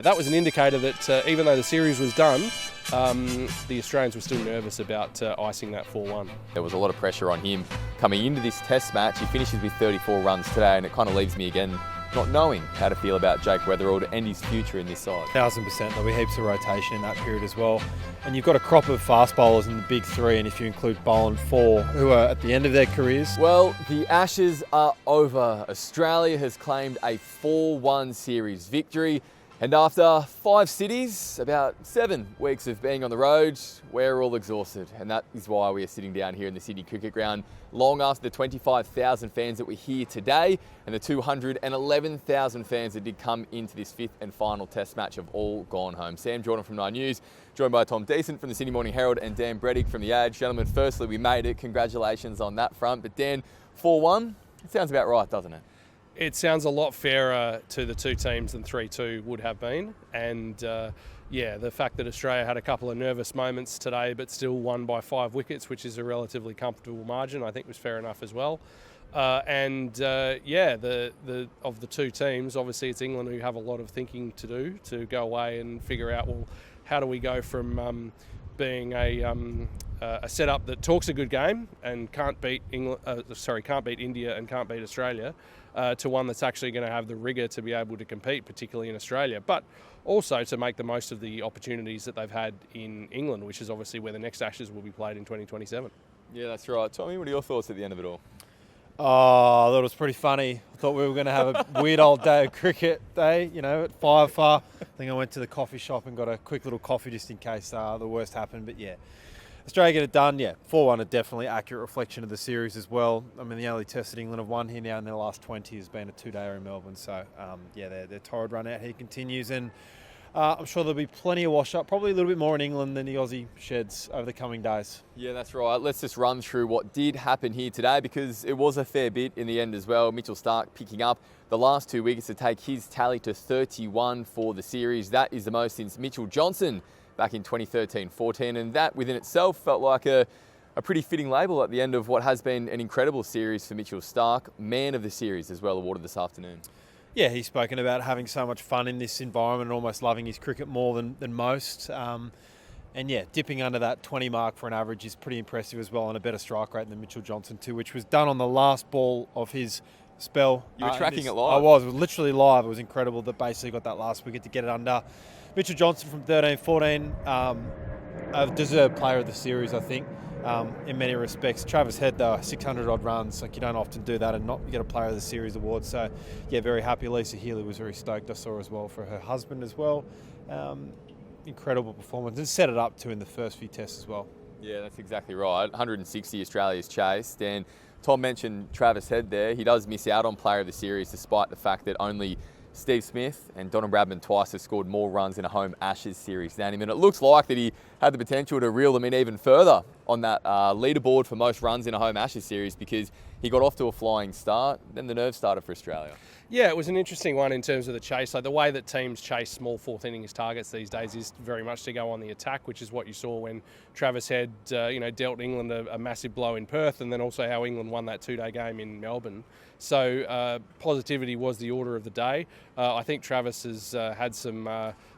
That was an indicator that even though the series was done, the Australians were still nervous about icing that 4-1. There was a lot of pressure on him coming into this test match. He finishes with 34 runs today, and it kind of leaves me again not knowing how to feel about Jake Weatherald and his future in this side. 1000%. There'll be heaps of rotation in that period as well. And you've got a crop of fast bowlers in the big three, and if you include Boland, 4, who are at the end of their careers. Well, the Ashes are over. Australia has claimed a 4-1 series victory. And after 5 cities, about 7 weeks of being on the road, we're all exhausted. And that is why we are sitting down here in the Sydney Cricket Ground long after the 25,000 fans that were here today and the 211,000 fans that did come into this 5th and final test match have all gone home. Sam Jordan from 9 News, joined by Tom Decent from the Sydney Morning Herald and Dan Breddick from The Age. Gentlemen, firstly, we made it. Congratulations on that front. But Dan, 4-1, it sounds about right, doesn't it? It sounds a lot fairer to the two teams than 3-2 would have been. And yeah, the fact that Australia had a couple of nervous moments today but still won by 5 wickets, which is a relatively comfortable margin, I think was fair enough as well. Yeah, of the two teams, obviously it's England who have a lot of thinking to do to go away and figure out, well, how do we go from being a setup that talks a good game and can't beat India and can't beat Australia, to one that's actually going to have the rigour to be able to compete, particularly in Australia, but also to make the most of the opportunities that they've had in England, which is obviously where the next Ashes will be played in 2027. Yeah, that's right. Tommy, what are your thoughts at the end of it all? Oh, I thought it was pretty funny. I thought we were going to have a weird old day of cricket day, you know, at 5 far. I think I went to the coffee shop and got a quick little coffee just in case the worst happened. But yeah, Australia get it done. Yeah, 4-1, a definitely accurate reflection of the series as well. I mean, the only test that England have won here now in their last 20 has been a 2-dayer in Melbourne. So, yeah, their torrid run out here continues. And I'm sure there'll be plenty of wash-up, probably a little bit more in England than the Aussie sheds over the coming days. Yeah, that's right. Let's just run through what did happen here today, because it was a fair bit in the end as well. Mitchell Starc picking up the last 2 wickets to take his tally to 31 for the series. That is the most since Mitchell Johnson back in 2013-14, and that within itself felt like a pretty fitting label at the end of what has been an incredible series for Mitchell Starc. Man of the series as well, awarded this afternoon. Yeah, he's spoken about having so much fun in this environment and almost loving his cricket more than most. And yeah, dipping under that 20 mark for an average is pretty impressive as well, and a better strike rate than Mitchell Johnson too, which was done on the last ball of his spell. You were tracking it live? I was. It was literally live. It was incredible that basically got that last wicket to get it under. Mitchell Johnson from 13-14, a deserved player of the series, I think, in many respects. Travis Head, though, 600-odd runs. Like, you don't often do that and not get a player of the series award. So, yeah, very happy. Lisa Healy was very stoked, I saw as well, for her husband as well. Incredible performance, and set it up too in the first few tests as well. Yeah, that's exactly right. 160 Australia's chased, and Tom mentioned Travis Head there. He does miss out on player of the series despite the fact that only Steve Smith and Donald Bradman twice have scored more runs in a home Ashes series than him, and it looks like that he had the potential to reel them in even further on that leaderboard for most runs in a home Ashes series, because he got off to a flying start, then the nerves started for Australia. Yeah, it was an interesting one in terms of the chase. Like, the way that teams chase small fourth innings targets these days is very much to go on the attack, which is what you saw when Travis Head, dealt England a massive blow in Perth, and then also how England won that 2-day game in Melbourne. So positivity was the order of the day. I think Travis has had some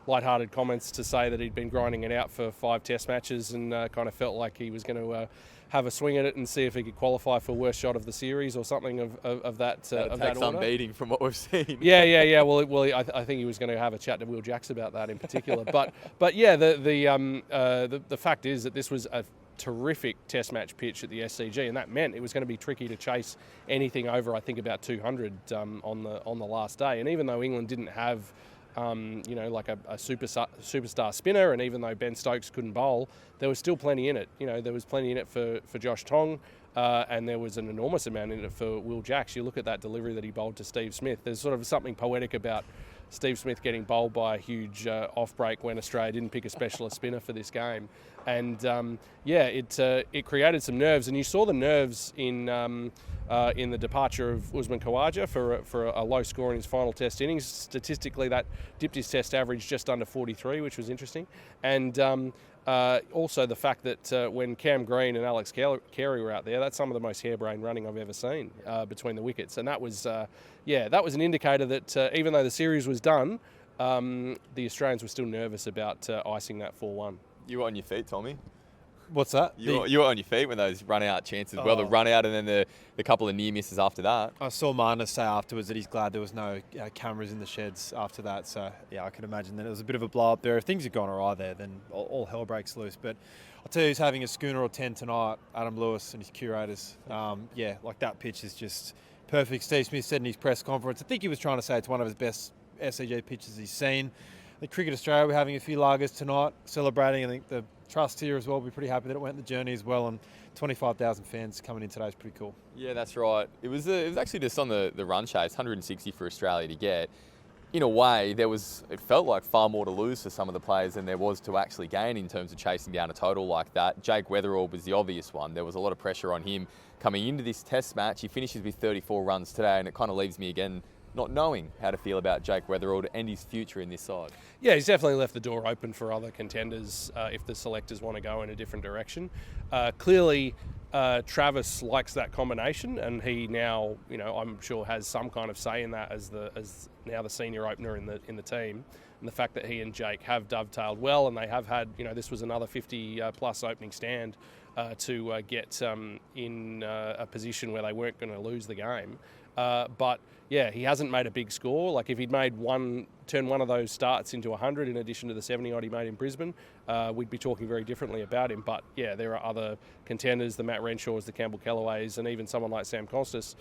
lighthearted comments to say that he'd been grinding it out for 5 test matches and kind of felt like he was going to have a swing at it and see if he could qualify for worst shot of the series or something of that order. Some beating from what we've seen. Yeah. Well, I think he was going to have a chat to Will Jacks about that in particular. but yeah, the fact is that this was a terrific test match pitch at the SCG, and that meant it was going to be tricky to chase anything over, I think, about 200 on the last day. And even though England didn't have like a superstar spinner, and even though Ben Stokes couldn't bowl, there was still plenty in it. There was plenty in it for Josh Tong, and there was an enormous amount in it for Will Jacks. You look at that delivery that he bowled to Steve Smith. There's sort of something poetic about Steve Smith getting bowled by a huge off break when Australia didn't pick a specialist spinner for this game. And it created some nerves, and you saw the nerves in the departure of Usman Khawaja for a low score in his final test innings. Statistically, that dipped his test average just under 43, which was interesting. And also the fact that when Cam Green and Alex Carey were out there, that's some of the most harebrained running I've ever seen between the wickets. And that was an indicator that even though the series was done, the Australians were still nervous about icing that 4-1. You were on your feet, Tommy. What's that? You were on your feet when those run-out chances, well, the run-out and then the couple of near misses after that. I saw Marner say afterwards that he's glad there was no cameras in the sheds after that. So, yeah, I can imagine that it was a bit of a blow-up there. If things had gone awry there, then all hell breaks loose. But I'll tell you who's having a schooner or 10 tonight, Adam Lewis and his curators. Yeah, like that pitch is just perfect. Steve Smith said in his press conference, I think he was trying to say it's one of his best SCG pitches he's seen. The Cricket Australia, we're having a few lagers tonight, celebrating. I think the Trust here as well will be pretty happy that it went the journey as well, and 25,000 fans coming in today is pretty cool. Yeah, that's right. It was actually just on the run chase, 160 for Australia to get. In a way, it felt like far more to lose for some of the players than there was to actually gain in terms of chasing down a total like that. Jake Weatherald was the obvious one. There was a lot of pressure on him coming into this test match. He finishes with 34 runs today, and it kind of leaves me again not knowing how to feel about Jake Weatherald and his future in this side. Yeah, he's definitely left the door open for other contenders if the selectors want to go in a different direction. Clearly, Travis likes that combination, and he now, I'm sure has some kind of say in that as now the senior opener in the team. And the fact that he and Jake have dovetailed well, and they have had, this was another 50 plus opening stand to get in a position where they weren't going to lose the game. But yeah, he hasn't made a big score. Like if he'd turned one of those starts into 100 in addition to the 70 odd he made in Brisbane, we'd be talking very differently about him. But yeah, there are other contenders, the Matt Renshaws, the Campbell Kellaways, and even someone like Sam Costas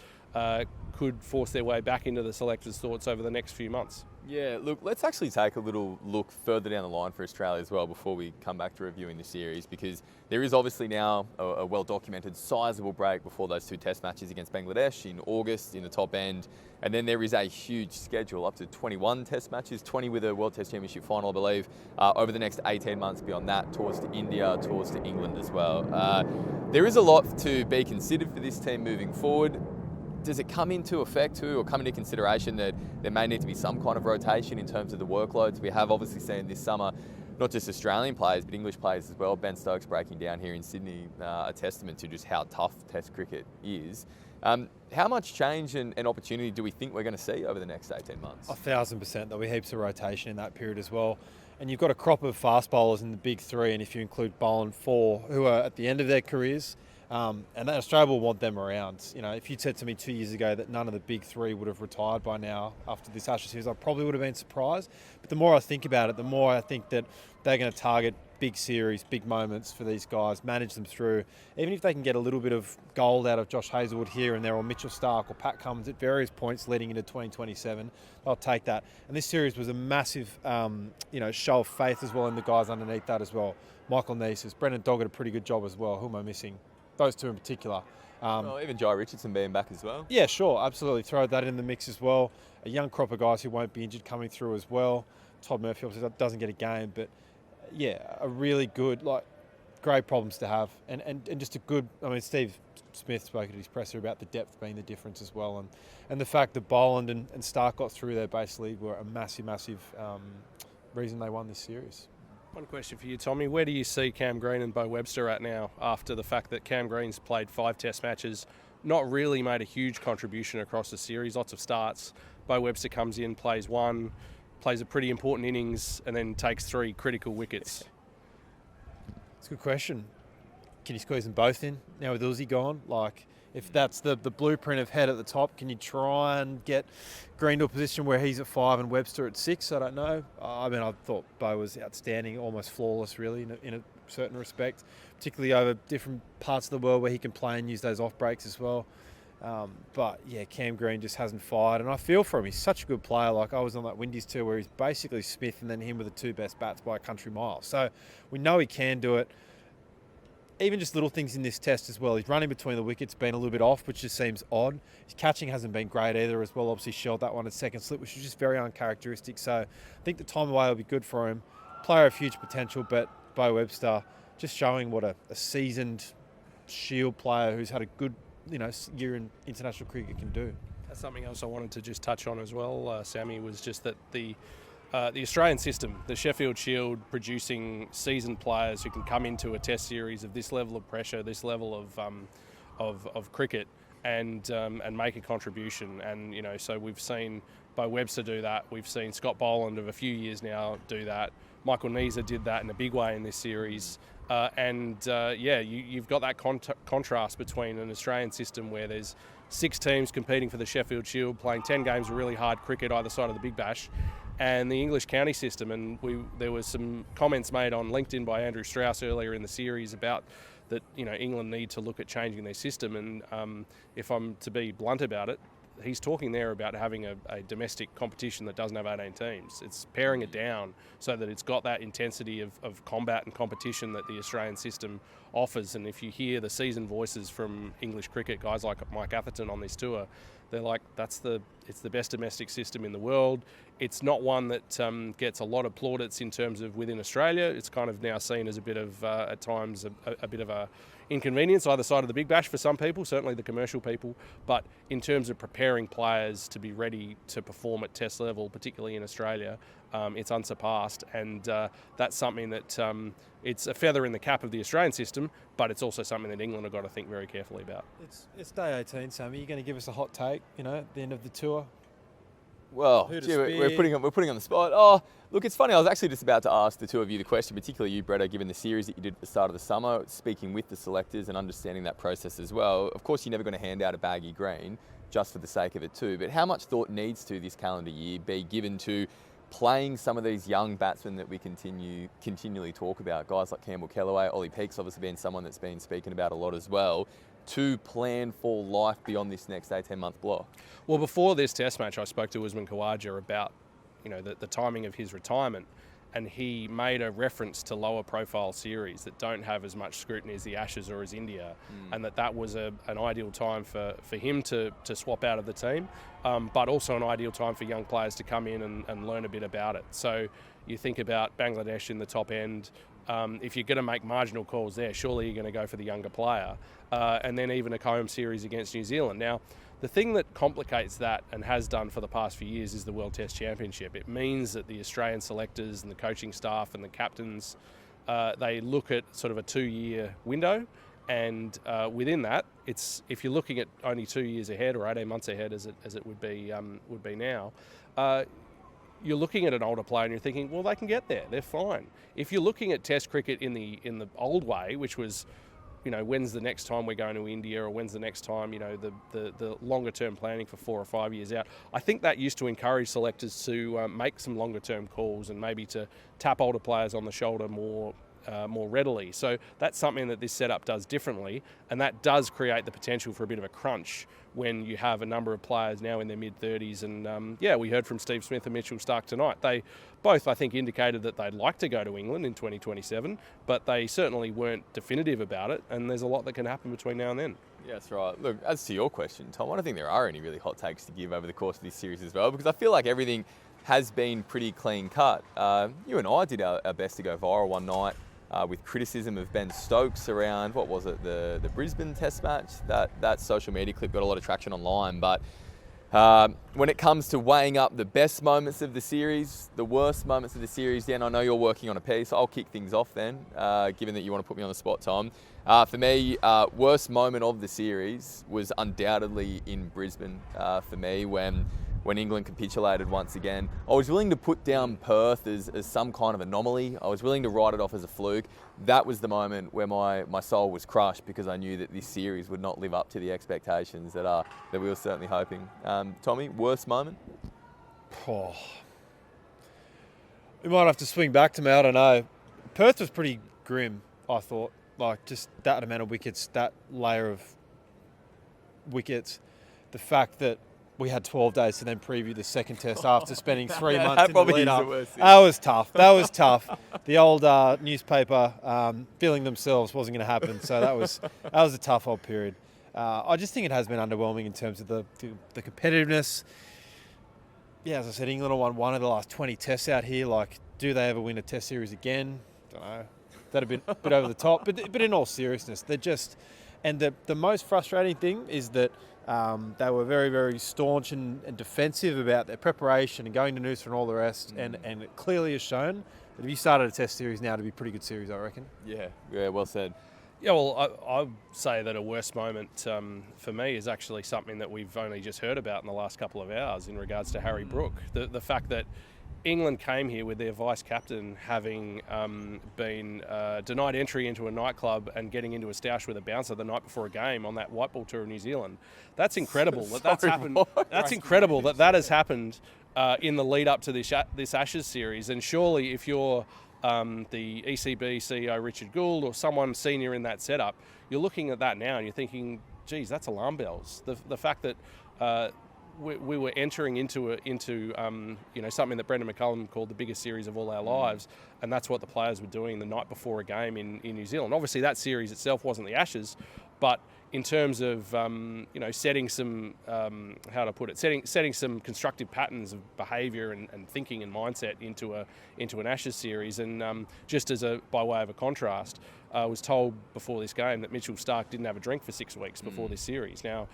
could force their way back into the selectors' thoughts over the next few months. Yeah, look, let's actually take a little look further down the line for Australia as well before we come back to reviewing the series, because there is obviously now a well-documented sizable break before those two test matches against Bangladesh in August in the top end, and then there is a huge schedule, up to 21 test matches, 20 with a World Test Championship final, I believe, over the next 18 months beyond that, tours to India, tours to England as well. There is a lot to be considered for this team moving forward. Does it come into effect too, or come into consideration that there may need to be some kind of rotation in terms of the workloads? We have obviously seen this summer, not just Australian players, but English players as well. Ben Stokes breaking down here in Sydney, a testament to just how tough Test cricket is. How much change and opportunity do we think we're going to see over the next 18 months? 1,000%. There'll be heaps of rotation in that period as well. And you've got a crop of fast bowlers in the big three, and if you include Boland, 4, who are at the end of their careers, and Australia will want them around. If you'd said to me 2 years ago that none of the big three would have retired by now after this Ashes series, I probably would have been surprised. But the more I think about it, the more I think that they're going to target big series, big moments for these guys, manage them through. Even if they can get a little bit of gold out of Josh Hazlewood here and there, or Mitchell Starc or Pat Cummins at various points leading into 2027, they'll take that. And this series was a massive, show of faith as well in the guys underneath that as well. Michael Nieses, Brendan Doggett, a pretty good job as well. Who am I missing? Those two in particular. Even Jai Richardson being back as well. Yeah, sure, absolutely. Throw that in the mix as well. A young crop of guys who won't be injured coming through as well. Todd Murphy obviously doesn't get a game, but yeah, a really good, great problems to have. And just a good, Steve Smith spoke at his presser about the depth being the difference as well. And the fact that Boland and Starc got through there basically were a massive, massive reason they won this series. One question for you, Tommy. Where do you see Cam Green and Bo Webster at now after the fact that Cam Green's played 5 test matches, not really made a huge contribution across the series, lots of starts. Bo Webster comes in, plays 1, plays a pretty important innings, and then takes 3 critical wickets. It's a good question. Can you squeeze them both in now with Uzi gone? If that's the blueprint of head at the top, can you try and get Green to a position where he's at 5 and Webster at 6? I don't know. I thought Bo was outstanding, almost flawless really in a certain respect, particularly over different parts of the world where he can play and use those off breaks as well. But yeah, Cam Green just hasn't fired, and I feel for him. He's such a good player. I was on that Windies tour where he's basically Smith and then him with the 2 best bats by a country mile. So we know he can do it. Even just little things in this test as well. He's running between the wickets, been a little bit off, which just seems odd. His catching hasn't been great either as well. Obviously shelled that one at second slip, which is just very uncharacteristic. So I think the time away will be good for him. Player of huge potential, but Bo Webster just showing what a seasoned Shield player who's had a good year in international cricket can do. That's something else I wanted to just touch on as well, Sammy, was just that the Australian system, the Sheffield Shield, producing seasoned players who can come into a test series of this level of pressure, this level of cricket, and make a contribution. And so we've seen Bo Webster do that. We've seen Scott Boland of a few years now do that. Michael Neser did that in a big way in this series. You've got that contrast between an Australian system where there's 6 teams competing for the Sheffield Shield, playing 10 games of really hard cricket either side of the Big Bash, and the English county system. And there was some comments made on LinkedIn by Andrew Strauss earlier in the series about that, England need to look at changing their system. And if I'm to be blunt about it, he's talking there about having a domestic competition that doesn't have 18 teams. It's paring it down so that it's got that intensity of combat and competition that the Australian system offers. And if you hear the seasoned voices from English cricket, guys like Mike Atherton on this tour, they're like, it's the best domestic system in the world. It's not one that gets a lot of plaudits in terms of within Australia. It's kind of now seen as a bit of, at times, a bit of a inconvenience either side of the Big Bash for some people, certainly the commercial people. But in terms of preparing players to be ready to perform at test level, particularly in Australia, it's unsurpassed. And that's something that it's a feather in the cap of the Australian system, but it's also something that England have got to think very carefully about. It's day 18, Sammy. You're going to give us a hot take, at the end of the tour? Well, we're putting on the spot. Oh, look, it's funny. I was actually just about to ask the two of you the question, particularly you, Bretto, given the series that you did at the start of the summer, speaking with the selectors and understanding that process as well. Of course, you're never going to hand out a baggy green just for the sake of it too, but how much thought needs to this calendar year be given to playing some of these young batsmen that we continually talk about, guys like Campbell Kellaway, Ollie Peake's obviously been someone that's been speaking about a lot as well, to plan for life beyond this next 18-month block? Well, before this test match, I spoke to Usman Khawaja about, the timing of his retirement, and he made a reference to lower profile series that don't have as much scrutiny as the Ashes or as India, and that was an ideal time for him to swap out of the team, but also an ideal time for young players to come in and learn a bit about it. So you think about Bangladesh in the top end. If you're going to make marginal calls there, surely you're going to go for the younger player. And then even a home series against New Zealand. Now, the thing that complicates that and has done for the past few years is the World Test Championship. It means that the Australian selectors and the coaching staff and the captains, they look at sort of a 2-year window. And within that, if you're looking at only 2 years ahead or 18 months ahead, as it would be now, you're looking at an older player and you're thinking, well, they can get there. They're fine. If you're looking at Test cricket in the old way, which was, when's the next time we're going to India, or when's the next time, the longer term planning for 4 or 5 years out, I think that used to encourage selectors to make some longer term calls and maybe to tap older players on the shoulder more readily. So that's something that this setup does differently, and that does create the potential for a bit of a crunch when you have a number of players now in their mid-30s. And we heard from Steve Smith and Mitchell Starc tonight. They both, I think, indicated that they'd like to go to England in 2027, but they certainly weren't definitive about it, and there's a lot that can happen between now and then. Yeah, that's right. Look, as to your question, Tom, I don't think there are any really hot takes to give over the course of this series as well, because I feel like everything has been pretty clean cut. You and I did our best to go viral one night with criticism of Ben Stokes around, what was it, the Brisbane Test match? That social media clip got a lot of traction online, but when it comes to weighing up the best moments of the series, the worst moments of the series, Dan, I know you're working on a piece. I'll kick things off then, given that you want to put me on the spot, Tom. For me, worst moment of the series was undoubtedly in Brisbane for me, when England capitulated once again. I was willing to put down Perth as some kind of anomaly. I was willing to write it off as a fluke. That was the moment where my soul was crushed, because I knew that this series would not live up to the expectations that we were certainly hoping. Tommy, worst moment? Oh. We might have to swing back to me, I don't know. Perth was pretty grim, I thought. Like, just that amount of wickets, that layer of wickets, the fact that we had 12 days to then preview the second test after spending 3 months in the lead up. That was tough. The old newspaper feeling themselves wasn't going to happen. So that was a tough old period. I just think it has been underwhelming in terms of the competitiveness. Yeah, as I said, England won one of the last 20 tests out here. Like, do they ever win a test series again? Don't know. That'd be a bit over the top. But in all seriousness, they're just... And the most frustrating thing is that they were very, very staunch and defensive about their preparation and going to Noosa and all the rest. And it clearly has shown that if you started a test series now, it'd be a pretty good series, I reckon. Yeah, well said. Yeah, well, I'd say that a worst moment for me is actually something that we've only just heard about in the last couple of hours in regards to Harry Brook. The fact that England came here with their vice captain having been denied entry into a nightclub and getting into a stoush with a bouncer the night before a game on that white ball tour in New Zealand. That's incredible. That's happened. That's incredible that has happened in the lead up to this Ashes series. And surely, if you're the ECB CEO Richard Gould or someone senior in that setup, you're looking at that now and you're thinking, geez, that's alarm bells. The fact that we were entering into something that Brendan McCullum called the biggest series of all our lives, and that's what the players were doing the night before a game in New Zealand. Obviously, that series itself wasn't the Ashes, but in terms of setting some setting some constructive patterns of behaviour and thinking and mindset into an Ashes series, and just as by way of a contrast, I was told before this game that Mitchell Starc didn't have a drink for 6 weeks before this series. Now,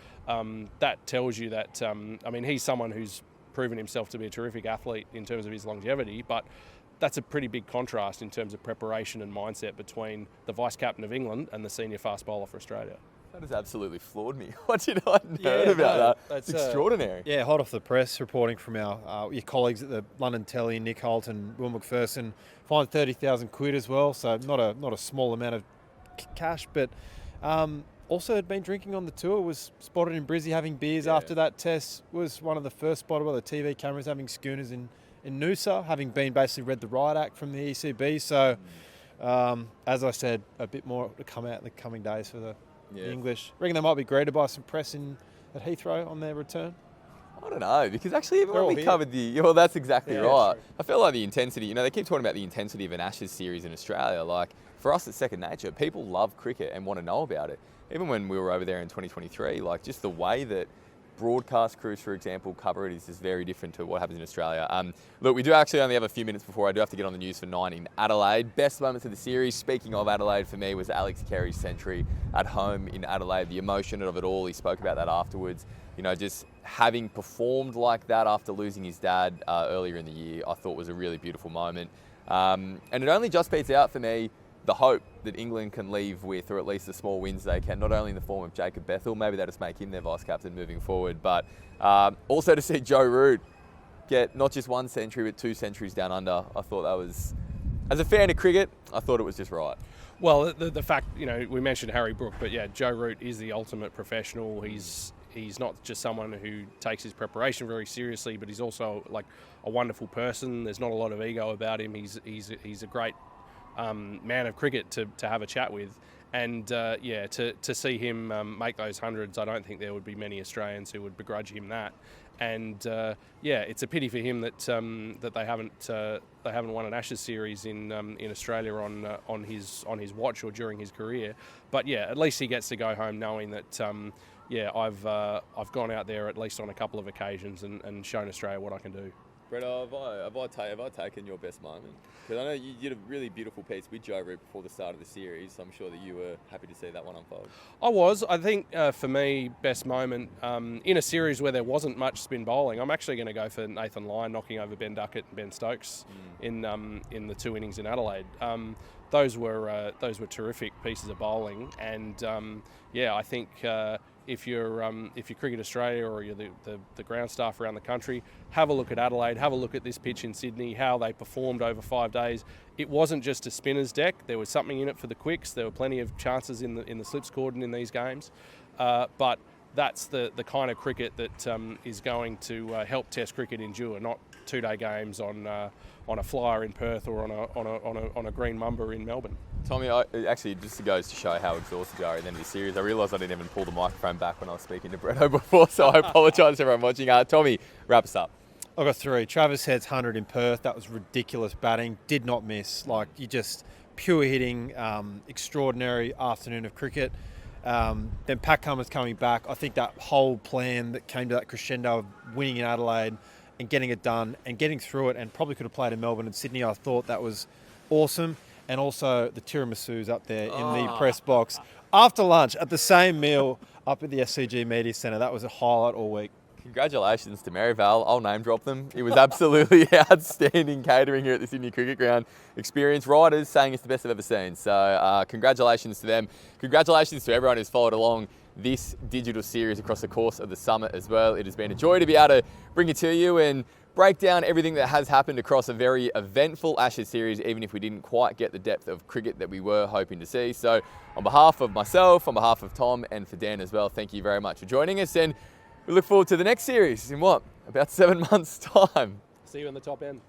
that tells you that he's someone who's proven himself to be a terrific athlete in terms of his longevity, but that's a pretty big contrast in terms of preparation and mindset between the vice captain of England and the senior fast bowler for Australia. That has absolutely floored me. I hadn't heard about that. It's extraordinary. Hot off the press, reporting from your colleagues at the London Telly, Nick Holt and Will McPherson, fined 30,000 quid as well, so not a small amount of cash, but also had been drinking on the tour, was spotted in Brizzy having beers after that test, was one of the first spotted by the TV cameras having schooners in Noosa, having been basically read the riot act from the ECB, so as I said, a bit more to come out in the coming days for the English. Reckon they might be greeted by some press at Heathrow on their return? I don't know, because actually even when we covered that's exactly right. I feel like the intensity, they keep talking about the intensity of an Ashes series in Australia. Like, for us, it's second nature. People love cricket and want to know about it. Even when we were over there in 2023, like, just the way that broadcast crews, for example, cover it is just very different to what happens in Australia. Look, we do actually only have a few minutes before I do have to get on the news for 9 in Adelaide. Best moments of the series, speaking of Adelaide, for me was Alex Carey's century at home in Adelaide. The emotion of it all, he spoke about that afterwards. Just having performed like that after losing his dad earlier in the year, I thought was a really beautiful moment. And it only just beats out for me the hope that England can leave with, or at least the small wins they can, not only in the form of Jacob Bethel, maybe that just make him their vice-captain moving forward, but also to see Joe Root get not just 1 century, but 2 centuries down under. I thought that was, as a fan of cricket, I thought it was just right. Well, the fact, we mentioned Harry Brook, but yeah, Joe Root is the ultimate professional. He's not just someone who takes his preparation very seriously, but he's also like a wonderful person. There's not a lot of ego about him. He's a great man of cricket to have a chat with, and to see him make those hundreds, I don't think there would be many Australians who would begrudge him that. And it's a pity for him that they haven't won an Ashes series in Australia on his watch or during his career. But yeah, at least he gets to go home knowing that I've gone out there at least on a couple of occasions and shown Australia what I can do. Brett, have I taken your best moment? Because I know you did a really beautiful piece with Joe Root before the start of the series, so I'm sure that you were happy to see that one unfold. I was. I think for me, best moment in a series where there wasn't much spin bowling, I'm actually going to go for Nathan Lyon knocking over Ben Duckett and Ben Stokes in the 2 innings in Adelaide. Those were terrific pieces of bowling, and I think if you're Cricket Australia or you're the ground staff around the country, have a look at Adelaide, have a look at this pitch in Sydney, how they performed over 5 days. It wasn't just a spinner's deck. There was something in it for the quicks. There were plenty of chances in the slips cordon in these games, but that's the kind of cricket that is going to help Test cricket endure, not 2-day games on a flyer in Perth or on a green mumba in Melbourne. Tommy, it actually just goes to show how exhausted you are at the end of the series. I realised I didn't even pull the microphone back when I was speaking to Bretto before, so I apologise to everyone watching. Tommy, wrap us up. I've got 3. Travis Head's 100 in Perth. That was ridiculous batting. Did not miss. Like, you just pure hitting, extraordinary afternoon of cricket. Then Pat Cummins coming back. I think that whole plan that came to that crescendo of winning in Adelaide and getting it done and getting through it, and probably could have played in Melbourne and Sydney, I thought that was awesome. And also the tiramisu's up there in the press box after lunch at the same meal up at the SCG Media Centre. That was a highlight all week. Congratulations to Maryvale. I'll name drop them. It was absolutely outstanding catering here at the Sydney Cricket Ground. Experienced riders saying it's the best I've ever seen. So congratulations to them. Congratulations to everyone who's followed along this digital series across the course of the summit as well. It has been a joy to be able to bring it to you and break down everything that has happened across a very eventful Ashes series, even if we didn't quite get the depth of cricket that we were hoping to see. So on behalf of myself, on behalf of Tom and for Dan as well, thank you very much for joining us, and we look forward to the next series in about 7 months' time. See you in the top end.